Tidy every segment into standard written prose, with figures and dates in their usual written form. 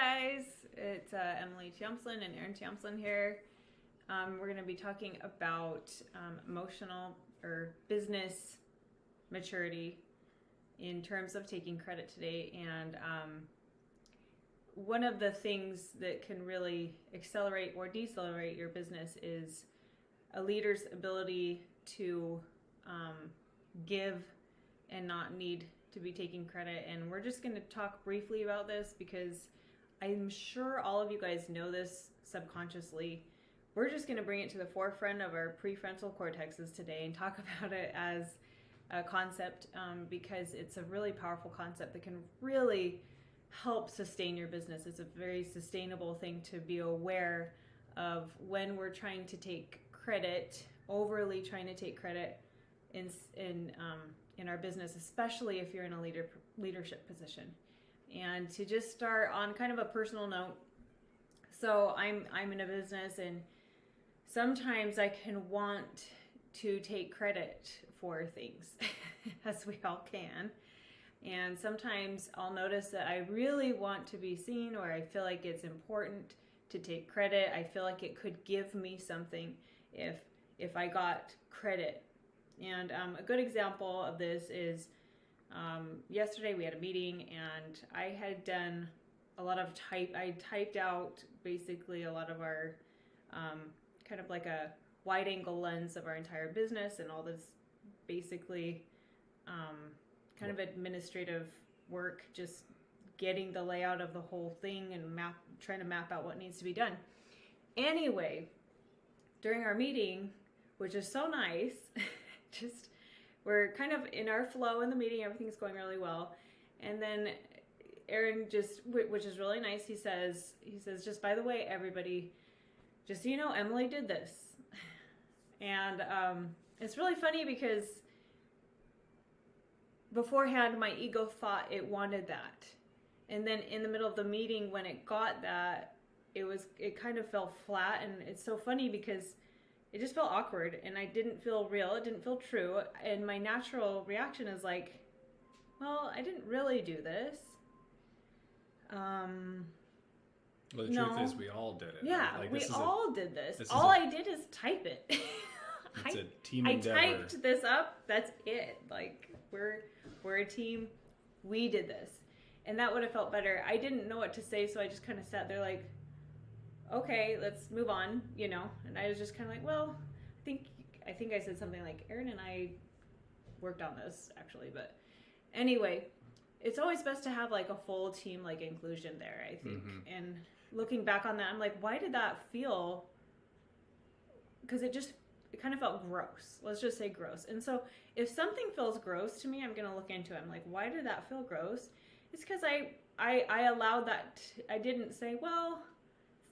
guys, it's Emily Tiamslin and Erin Tiamslin here. We're going to be talking about emotional or business maturity in terms of taking credit today. And one of the things that can really accelerate or decelerate your business is a leader's ability to give and not need to be taking credit. And we're just going to talk briefly about this because I'm sure all of you guys know this subconsciously. We're just going to bring it to the forefront of our prefrontal cortexes today and talk about it as a concept because it's a really powerful concept that can really help sustain your business. It's a very sustainable thing to be aware of when we're trying to take credit, overly trying to take credit in our business, especially if you're in a leadership position. And to just start on kind of a personal note, so I'm in a business, and sometimes I can want to take credit for things, as we all can. And sometimes I'll notice that I really want to be seen, or I feel like it's important to take credit. I feel like it could give me something if I got credit. And a good example of this is yesterday we had a meeting, and I had done a lot of I typed out basically a lot of our kind of like a wide angle lens of our entire business and all this basically kind of administrative work, just getting the layout of the whole thing and trying to map out what needs to be done. Anyway, during our meeting, which is so nice, just we're kind of in our flow in the meeting, everything's going really well, and then Aaron which is really nice, he says, just by the way, everybody, just so you know, Emily did this. And it's really funny because beforehand my ego thought it wanted that, and then in the middle of the meeting when it got that, it kind of fell flat. And it's so funny because it just felt awkward, and I didn't feel real. It didn't feel true. And my natural reaction is like, well, I didn't really do this. Well, the truth is we all did it. Yeah, right? we all did this. I did is type it. It's a team endeavor. I typed this up. That's it. Like, we're a team. We did this. And that would have felt better. I didn't know what to say, so I just kind of sat there like, okay, let's move on, And I was just kind of like, well, I think I said something like, Aaron and I worked on this, actually. But anyway, it's always best to have like a full team like inclusion there, I think. Mm-hmm. And looking back on that, I'm like, why did that feel? Because it kind of felt gross. Let's just say gross. And so if something feels gross to me, I'm going to look into it. I'm like, why did that feel gross? It's because I allowed that. I didn't say, well,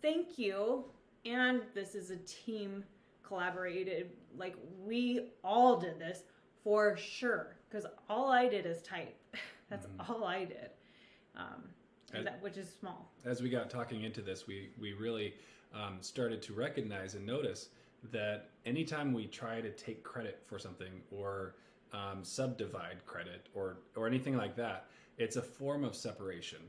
thank you, and this is a team collaborated, like we all did this for sure, because all I did is type. That's all I did, which is small. As we got talking into this, we really started to recognize and notice that anytime we try to take credit for something or subdivide credit or anything like that, it's a form of separation.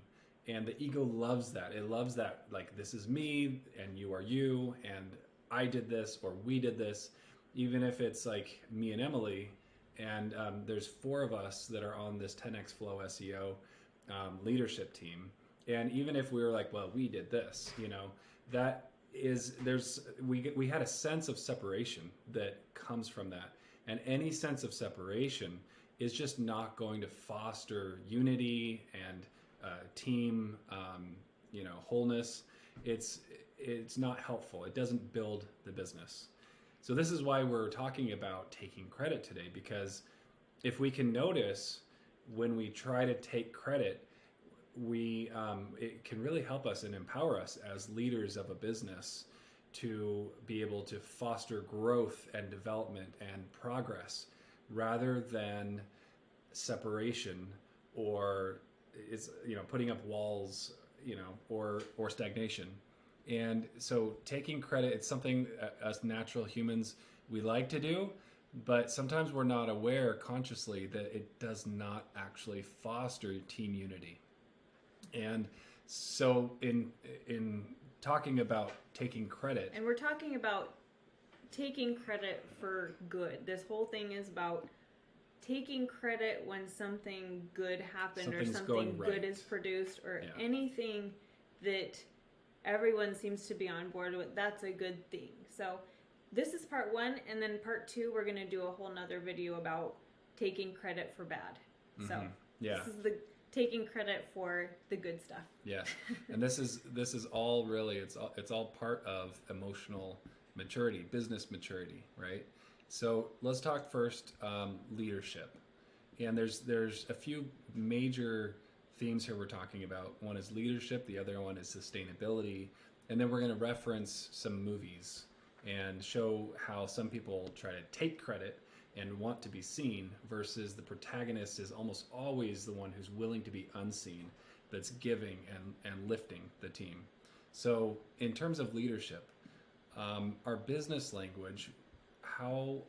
And the ego loves that. It loves that, like, this is me and you are you, and I did this or we did this, even if it's like me and Emily. And there's 4 of us that are on this 10X Flow SEO leadership team. And even if we were like, well, we did this, that is, we had a sense of separation that comes from that. And any sense of separation is just not going to foster unity and team, wholeness. It's not helpful. It doesn't build the business. So this is why we're talking about taking credit today, because if we can notice when we try to take credit, it can really help us and empower us as leaders of a business to be able to foster growth and development and progress rather than separation or putting up walls, or stagnation. And so taking credit, it's something us natural humans, we like to do, but sometimes we're not aware consciously that it does not actually foster team unity. And so in talking about taking credit, And we're talking about taking credit for good. This whole thing is about taking credit when something good happened or Something's something going good right. is produced or Yeah. anything that everyone seems to be on board with. That's a good thing. So this is part 1, and then part 2 we're going to do a whole nother video about taking credit for bad. So yeah. this is the taking credit for the good stuff. Yeah, and this is all really it's all part of emotional maturity, business maturity, right? So let's talk first leadership, and there's a few major themes here we're talking about. One is leadership, the other one is sustainability, and then we're going to reference some movies and show how some people try to take credit and want to be seen versus the protagonist is almost always the one who's willing to be unseen, that's giving and lifting the team. So in terms of leadership, our business language, how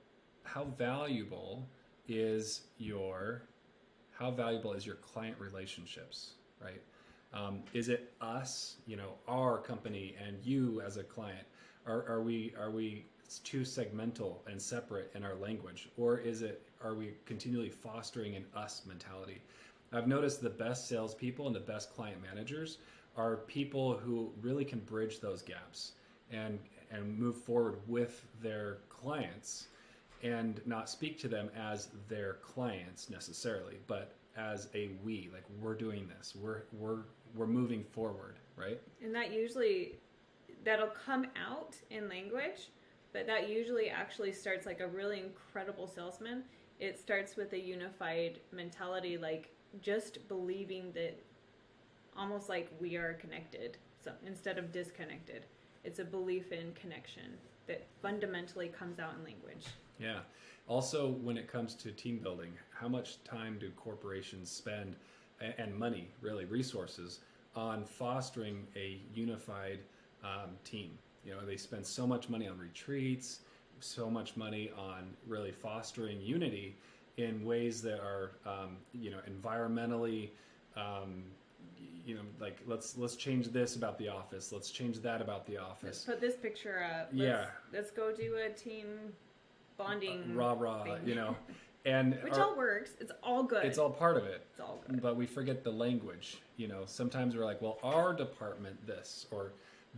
valuable is your client relationships, right? Is it us, our company, and you as a client? Are we too segmental and separate in our language, or are we continually fostering an us mentality? I've noticed the best salespeople and the best client managers are people who really can bridge those gaps and move forward with their clients and not speak to them as their clients necessarily, but as a we, like we're doing this, we're moving forward, right? And that'll come out in language, but that usually actually starts like a really incredible salesman. It starts with a unified mentality, like just believing that almost like we are connected. So instead of disconnected, it's a belief in connection that fundamentally comes out in language. Yeah. Also, when it comes to team building, how much time do corporations spend, and money, really, resources, on fostering a unified team? They spend so much money on retreats, so much money on really fostering unity in ways that are, environmentally, like let's change this about the office, let's change that about the office. Let's put this picture up. Let's go do a team bonding. Rah, thing. And which all works. It's all good. It's all part of it. It's all good. But we forget the language. Sometimes we're like, well, our department this, or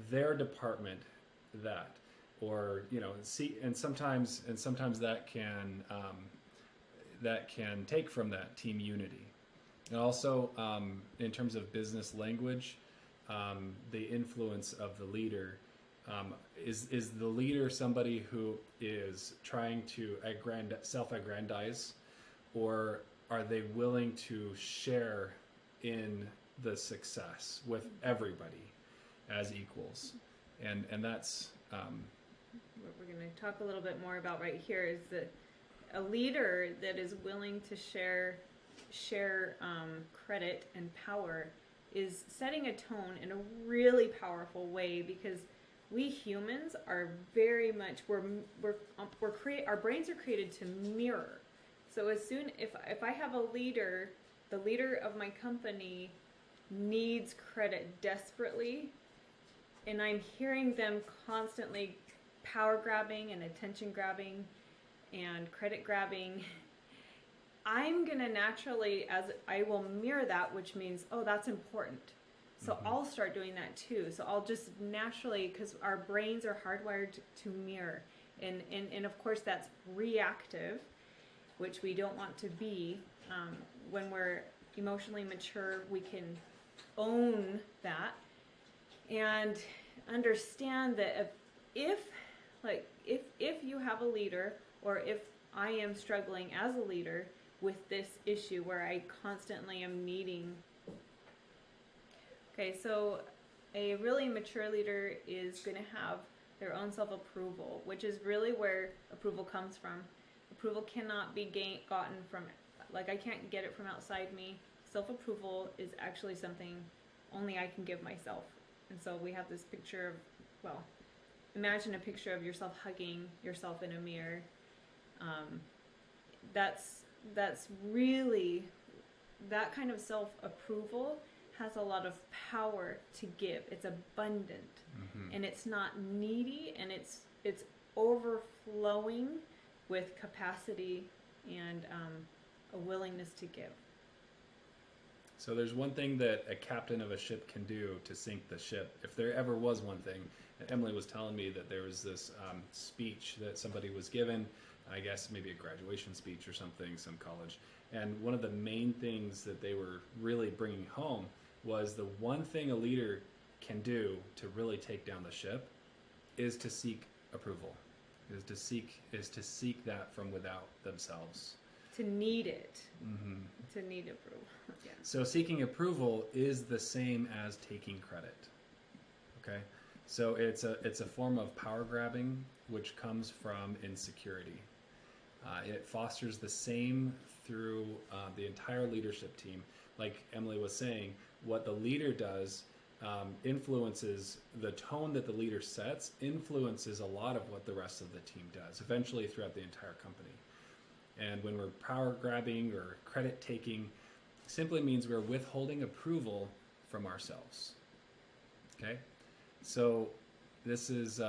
their department that, or and sometimes that can take from that team unity. And also, in terms of business language, the influence of the leader. Is the leader somebody who is trying to self-aggrandize, or are they willing to share in the success with everybody as equals? And that's what we're going to talk a little bit more about right here is that a leader that is willing to share credit and power is setting a tone in a really powerful way, because we humans are very much our brains are created to mirror. So as soon if I have a leader, the leader of my company needs credit desperately, and I'm hearing them constantly power grabbing and attention grabbing and credit grabbing, I'm gonna naturally, as I will mirror that, which means, oh, that's important. So I'll start doing that too. So I'll just naturally, because our brains are hardwired to mirror. And of course that's reactive, which we don't want to be. When we're emotionally mature, we can own that and understand that if you have a leader, or if I am struggling as a leader with this issue where I constantly am needing. Okay, so a really mature leader is going to have their own self-approval, which is really where approval comes from. Approval cannot be gotten from, like, I can't get it from outside me. Self-approval is actually something only I can give myself. And so we have this picture of, well, imagine a picture of yourself hugging yourself in a mirror. That's really, that kind of self-approval has a lot of power to give. It's abundant, and it's not needy, and it's overflowing with capacity and a willingness to give. So there's one thing that a captain of a ship can do to sink the ship. If there ever was one thing, Emily was telling me that there was this speech that somebody was given, I guess maybe a graduation speech or something, some college. And one of the main things that they were really bringing home was the one thing a leader can do to really take down the ship is to seek approval, is to seek that from without themselves. To need it. To need approval. Yeah. So seeking approval is the same as taking credit. Okay? So it's a form of power grabbing, which comes from insecurity. It fosters the same through the entire leadership team. Like Emily was saying, what the leader does influences the tone that the leader sets, influences a lot of what the rest of the team does, eventually throughout the entire company. And when we're power grabbing or credit taking, simply means we're withholding approval from ourselves. Okay? So this is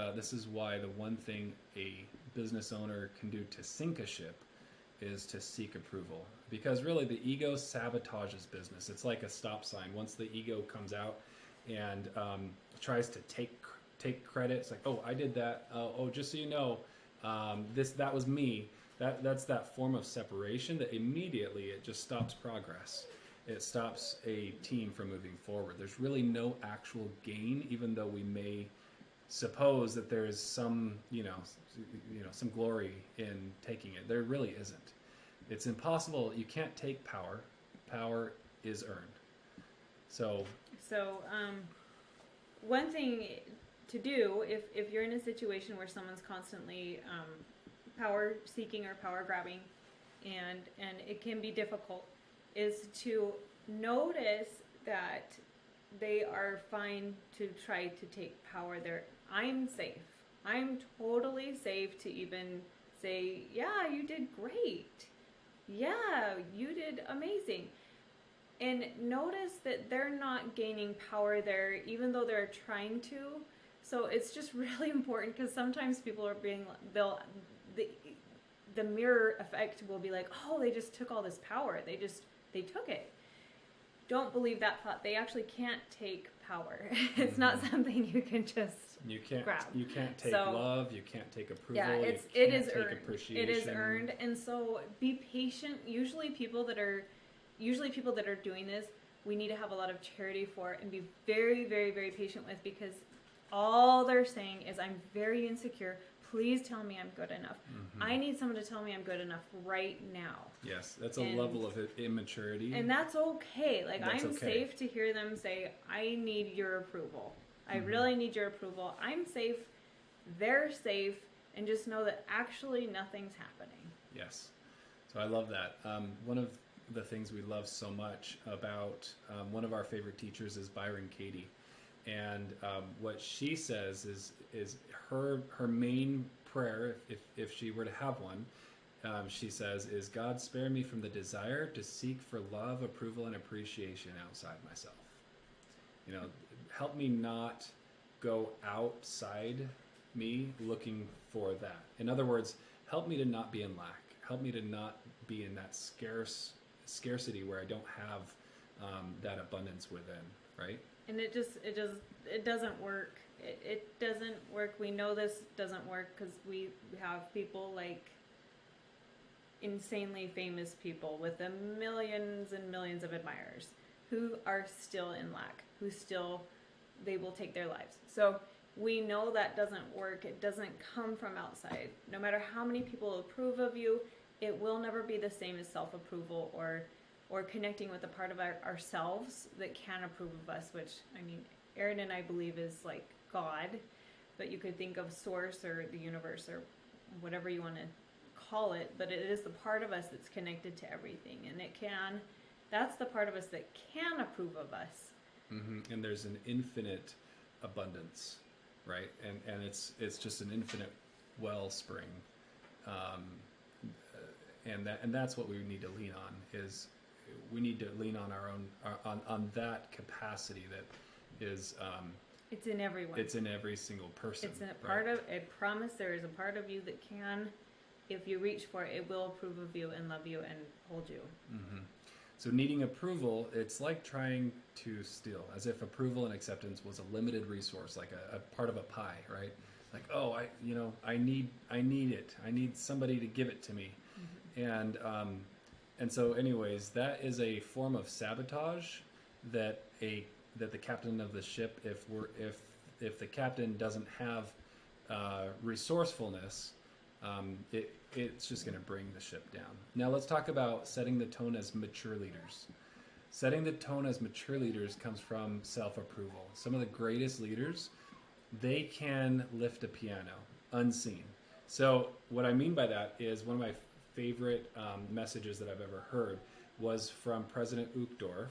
why the one thing a business owner can do to sink a ship is to seek approval, because really the ego sabotages business. It's like a stop sign. Once the ego comes out and tries to take credit, it's like, oh, I did that. Oh, just so you know, that was me. That's that form of separation that immediately it just stops progress. It stops a team from moving forward. There's really no actual gain, even though we may suppose that there is some some glory in taking it. There really isn't. It's impossible. You can't take power. Power is earned. So one thing to do if you're in a situation where someone's constantly power seeking or power grabbing, and it can be difficult, is to notice that they are fine to try to take power there. I'm safe. I'm totally safe to even say, yeah, you did great. Yeah, you did amazing. And notice that they're not gaining power there, even though they're trying to. So it's just really important, because sometimes people are the mirror effect will be like, oh, they just took all this power. They took it. Don't believe that thought. They actually can't take power. It's not something you can just grab. You can't take love. You can't take approval. Yeah, it is earned. Appreciation. It is earned, and so be patient. Usually people that are doing this, we need to have a lot of charity for it and be very, very, very patient with, because all they're saying is, I'm very insecure. Please tell me I'm good enough. I need someone to tell me I'm good enough right now. Yes, that's a level of immaturity. And that's okay. Like, that's I'm okay. safe to hear them say, I need your approval. I really need your approval. I'm safe. They're safe. And just know that actually nothing's happening. Yes. So I love that. One of the things we love so much about one of our favorite teachers is Byron Katie. And what she says is her main prayer, if she were to have one, she says, is, God, spare me from the desire to seek for love, approval, and appreciation outside myself. Help me not go outside me looking for that. In other words, help me to not be in lack. Help me to not be in that scarcity where I don't have that abundance within, right? And it doesn't work. It doesn't work. We know this doesn't work because we have people like insanely famous people with millions and millions of admirers who are still in lack, they will take their lives. So we know that doesn't work. It doesn't come from outside. No matter how many people approve of you, it will never be the same as self-approval or connecting with a part of ourselves that can approve of us, which, I mean, Aaron and I believe is like God, but you could think of source or the universe or whatever you want to call it, but it is the part of us that's connected to everything, and that's the part of us that can approve of us. And there's an infinite abundance, right? And it's just an infinite wellspring, and that's what we need to lean on, is we need to lean on our own on that capacity that is It's in everyone. it's in every single person. It's a part of. I promise there is a part of you that can, if you reach for it, it will approve of you and love you and hold you. Mm-hmm. So needing approval, it's like trying to steal, as if approval and acceptance was a limited resource, like a part of a pie, right? Like, oh, I need it. I need somebody to give it to me. Mm-hmm. And so anyways, that is a form of sabotage that the captain of the ship, if the captain doesn't have resourcefulness, it's just going to bring the ship down. Now let's talk about setting the tone as mature leaders. Setting the tone as mature leaders comes from self-approval. Some of the greatest leaders, they can lift a piano unseen. So what I mean by that is one of my favorite messages that I've ever heard was from President Uchtdorf.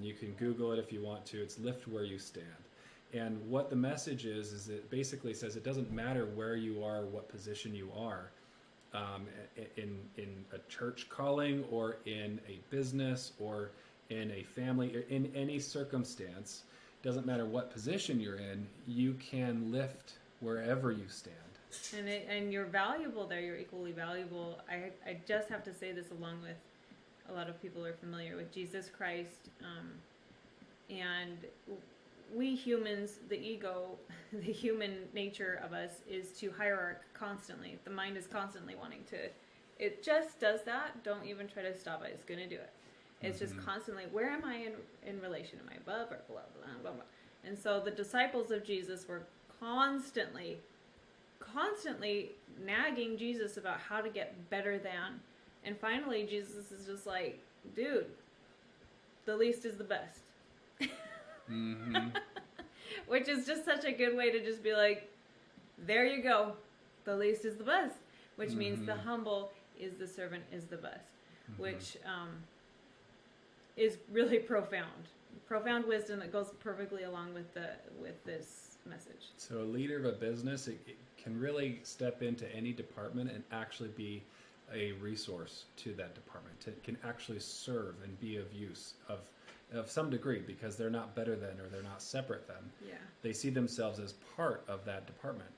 You can Google it if you want to. It's Lift Where You Stand. And what the message is it basically says it doesn't matter where you are, what position you are, in a church calling or in a business or in a family, or in any circumstance. Doesn't matter what position you're in, you can lift wherever you stand. And you're valuable there. You're equally valuable. I just have to say this along with a lot of people are familiar with Jesus Christ, and we humans, the ego, the human nature of us is to hierarch constantly. The mind is constantly wanting to. It just does that. Don't even try to stop it. It's going to do it. It's just constantly, where am I in relation? Am I above or below? Blah, blah, blah. And so the disciples of Jesus were constantly nagging Jesus about how to get better than. And finally, Jesus is just like, dude, the least is the best. Mm-hmm. Which is just such a good way to just be like, there you go. The least is the best. Which means the humble is the servant is the best. Which is really profound. Profound wisdom that goes perfectly along with this message. So a leader of a business, it can really step into any department and actually be a resource to that department. It can actually serve and be of use of some degree, because they're not better than or they're not separate than. Yeah. They see themselves as part of that department.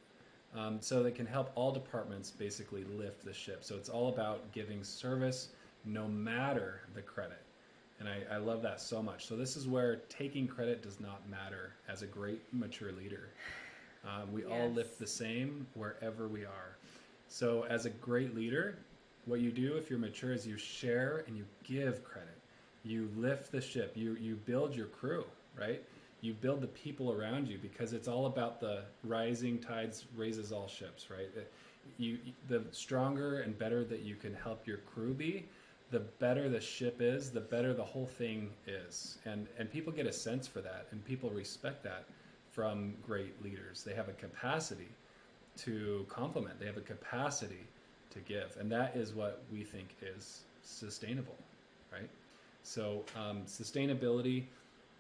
So they can help all departments basically lift the ship. So it's all about giving service no matter the credit. And I love that so much. So this is where taking credit does not matter as a great mature leader. We all lift the same wherever we are. So as a great leader, what you do if you're mature is you share and you give credit. You lift the ship. You build your crew, right? You build the people around you, because it's all about the rising tides raises all ships, right? The stronger and better that you can help your crew be, the better the ship is, the better the whole thing is. And people get a sense for that, and people respect that from great leaders. They have a capacity to compliment. They have a capacity to give. And that is what we think is sustainable, right? So sustainability,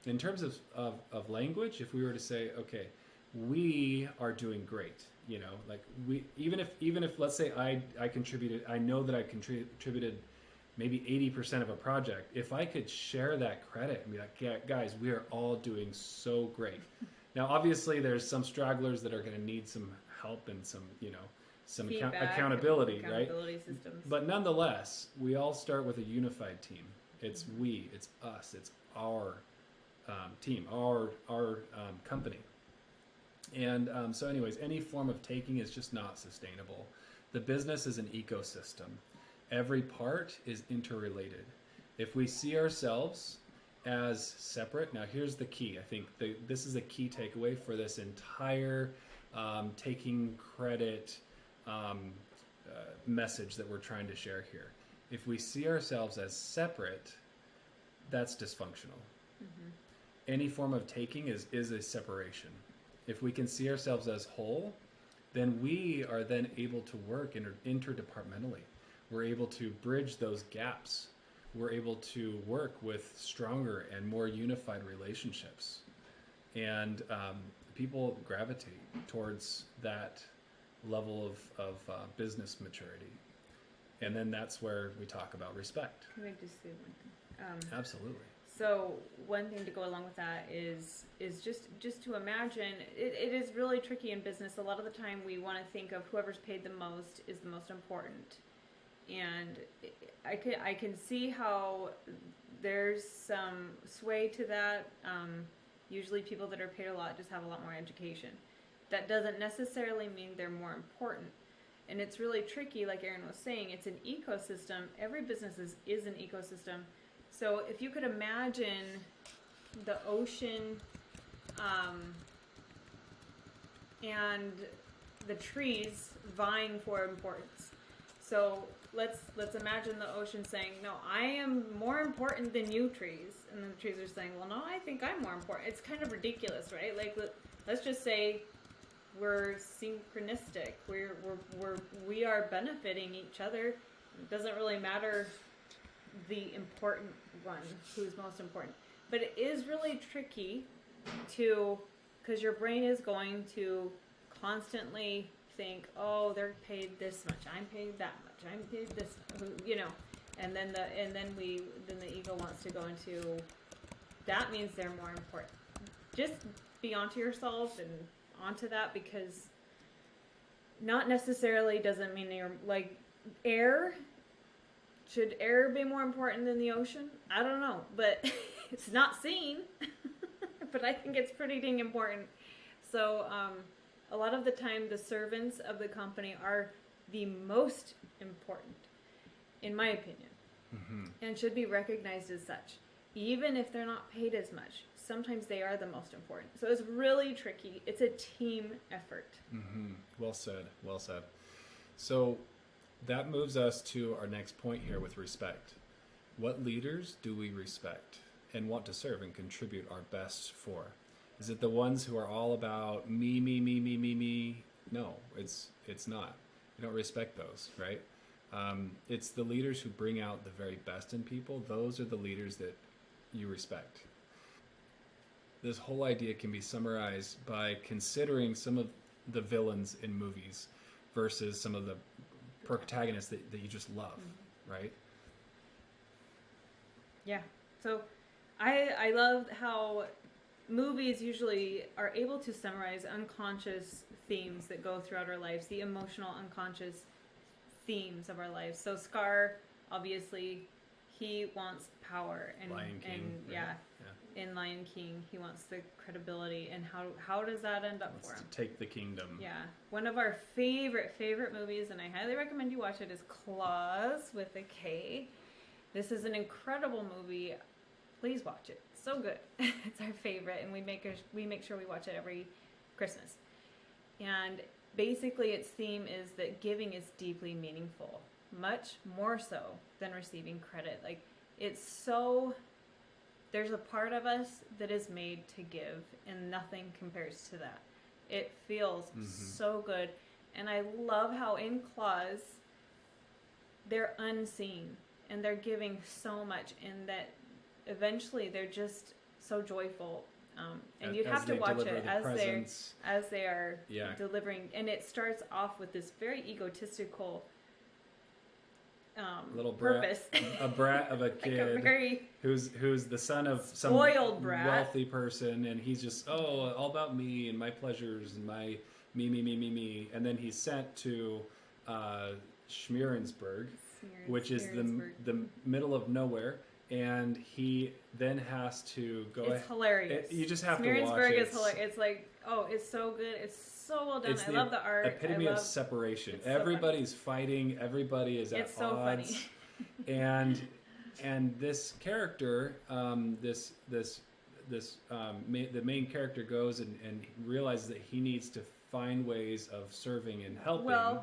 in terms of language, if we were to say, okay, we are doing great, like even if let's say I contributed, I know that I contributed maybe 80% of a project. If I could share that credit and be like, yeah, guys, we are all doing so great. Now, obviously, there's some stragglers that are going to need some help and some accountability, right? Systems. But nonetheless, we all start with a unified team. It's we, it's us, it's our team, our company. And so anyways, any form of taking is just not sustainable. The business is an ecosystem. Every part is interrelated. If we see ourselves as separate, now here's the key. I think this is a key takeaway for this entire taking credit message that we're trying to share here. If we see ourselves as separate, that's dysfunctional. Any form of taking is a separation. If we can see ourselves as whole, then we are then able to work interdepartmentally. We're able to bridge those gaps. We're able to work with stronger and more unified relationships. And people gravitate towards that level of business maturity. And then that's where we talk about respect. Can I just say one thing? Absolutely. So one thing to go along with that is just to imagine it is really tricky in business. A lot of the time we want to think of whoever's paid the most is the most important, and I can see how there's some sway to that. Usually people that are paid a lot just have a lot more education. That doesn't necessarily mean they're more important. And it's really tricky, like Aaron was saying, it's an ecosystem. Every business is an ecosystem. So if you could imagine the ocean and the trees vying for importance. So let's imagine the ocean saying, no, I am more important than you trees. And then the trees are saying, well, no, I think I'm more important. It's kind of ridiculous, right? Like, let's just say we're synchronistic. We are benefiting each other. It doesn't really matter the important one, who's most important. But it is really tricky because your brain is going to constantly think, oh, they're paid this much, I'm paid that much, I'm paid this, and then the ego wants to go into, that means they're more important. Just be onto yourself and onto that, because not necessarily doesn't mean you're like air. Should air be more important than the ocean? I don't know, but it's not seen. But I think it's pretty dang important. So a lot of the time, the servants of the company are the most important, in my opinion, and should be recognized as such, even if they're not paid as much. Sometimes they are the most important. So it's really tricky. It's a team effort. Well said. Well said. So that moves us to our next point here with respect. What leaders do we respect and want to serve and contribute our best for? Is it the ones who are all about me, me, me, me, me, me? No, it's not. You don't respect those, right? It's the leaders who bring out the very best in people. Those are the leaders that you respect. This whole idea can be summarized by considering some of the villains in movies versus some of the protagonists that you just love, right? Yeah. So I love how movies usually are able to summarize unconscious themes that go throughout our lives, the emotional unconscious themes of our lives. So Scar, obviously, he wants power, and Lion King, and right? In Lion King, he wants the credibility, and how does that end up for him? To take the kingdom. Yeah, one of our favorite movies, and I highly recommend you watch it, is Claws with a K. This is an incredible movie. Please watch it. So good. It's our favorite, and we make sure we watch it every Christmas. And basically, its theme is that giving is deeply meaningful, much more so than receiving credit. Like, it's so. There's a part of us that is made to give, and nothing compares to that. It feels so good. And I love how in Claws, they're unseen, and they're giving so much, and that eventually they're just so joyful. And you'd have to watch it as they are delivering. And it starts off with this very egotistical little brat, purpose. A brat of a kid like a very who's the son of some spoiled brat, wealthy person, and he's just all about me and my pleasures and my me, and then he's sent to Schmierensburg, which is the middle of nowhere, and he then has to go. It's hilarious. You just have to watch Schmierensburg it. is hilarious. It's like, it's so good. It's so well done. I love the art. Epitome of separation. Everybody's fighting. Everybody is at odds. It's so funny. and this character, the main character goes and realizes that he needs to find ways of serving and helping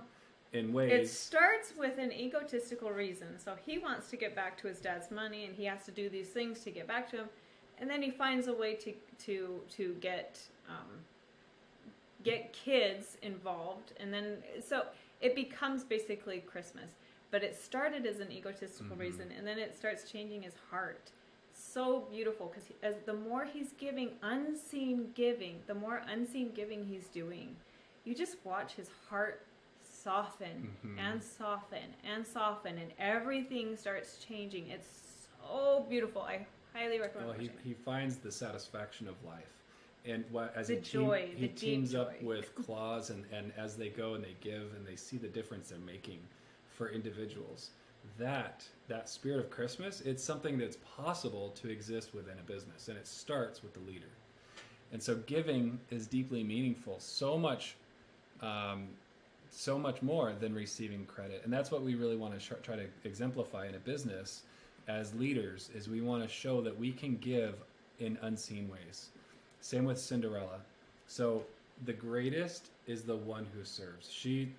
in ways. It starts with an egotistical reason. So he wants to get back to his dad's money, and he has to do these things to get back to him, and then he finds a way to get kids involved, and then so it becomes basically Christmas. But it started as an egotistical reason, and then it starts changing his heart. So beautiful, because as the more he's giving, the more unseen giving he's doing. You just watch his heart soften and soften and soften, and everything starts changing. It's so beautiful. I highly recommend Well, watching it. he finds the satisfaction of life. And as The joy, he the deep teams up joy. with Claus, and as they go and they give and they see the difference they're making for individuals, that spirit of Christmas, it's something that's possible to exist within a business, and it starts with the leader. And so giving is deeply meaningful, so much more than receiving credit. And that's what we really want to try to exemplify in a business as leaders, is we want to show that we can give in unseen ways. Same with Cinderella. So the greatest is the one who serves. She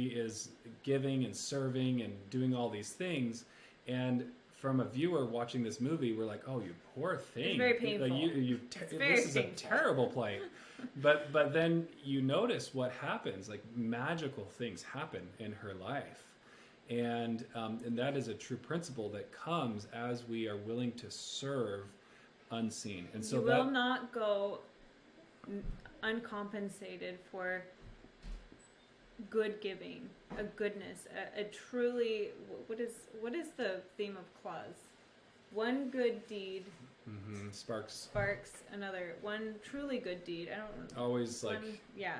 is giving and serving and doing all these things, and from a viewer watching this movie, we're like, "Oh, you poor thing! It's very painful. This is a terrible plight." But then you notice what happens. Like, magical things happen in her life, and that is a true principle that comes as we are willing to serve unseen. And so you will not go uncompensated for good giving, a goodness, a truly, what is the theme of Claus? One good deed sparks another. One truly good deed. I don't always one, like yeah.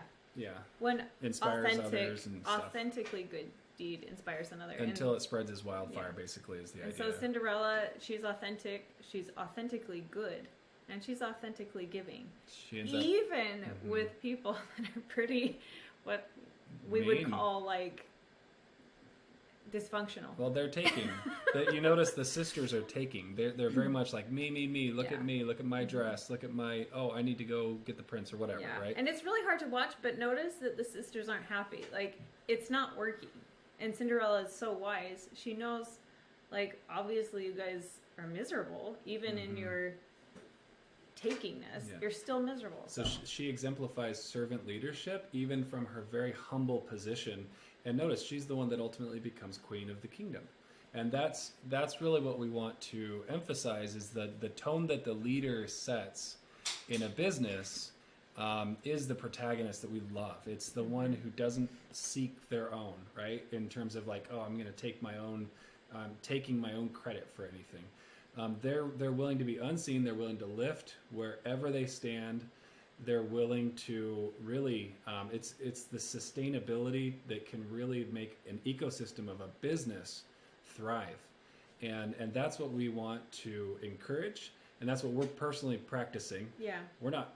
One inspires others and stuff. Authentically good deed inspires another until it spreads as wildfire. Basically, is the idea. And so Cinderella, she's authentic. She's authentically good, and she's authentically giving. She ends even with people that are pretty, what we would call like dysfunctional. Well, they're taking. You notice the sisters are taking. They're very much like me. Look at me. Look at my dress. Look at my. Oh, I need to go get the prince or whatever. Yeah. Right. And it's really hard to watch, but notice that the sisters aren't happy. Like, it's not working. And Cinderella is so wise. She knows, like, obviously you guys are miserable, even in your takingness. Yeah. You're still miserable. So she exemplifies servant leadership, even from her very humble position. And notice, she's the one that ultimately becomes queen of the kingdom. And that's really what we want to emphasize, is the tone that the leader sets in a business is the protagonist that we love. It's the one who doesn't seek their own, right? In terms of like, oh, I'm going to take my own, taking my own credit for anything. They're willing to be unseen. They're willing to lift wherever they stand. They're willing to really, it's the sustainability that can really make an ecosystem of a business thrive. And that's what we want to encourage. And that's what we're personally practicing. Yeah. We're not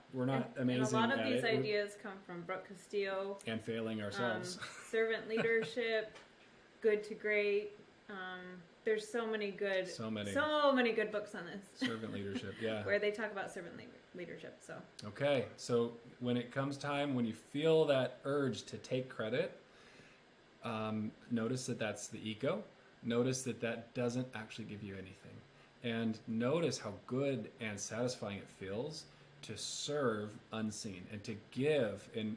amazing and a lot of at these it. ideas come from Brooke Castillo. And failing ourselves. Servant leadership, good to great. There's so many good books on this. Servant leadership, yeah. Where they talk about servant leadership. So. Okay, so when it comes time, when you feel that urge to take credit, notice that that's the ego. Notice that doesn't actually give you anything. And notice how good and satisfying it feels to serve unseen and to give, and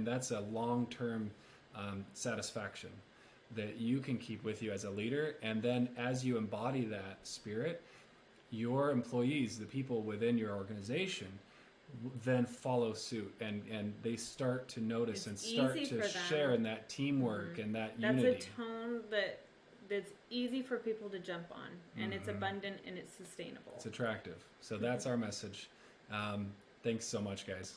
that's a long-term satisfaction that you can keep with you as a leader. And then as you embody that spirit, your employees, the people within your organization, then follow suit, and they start to notice and start to share in that teamwork and that unity. That's a tone that's easy for people to jump on, and it's abundant and it's sustainable. It's attractive. So that's our message. Thanks so much, guys.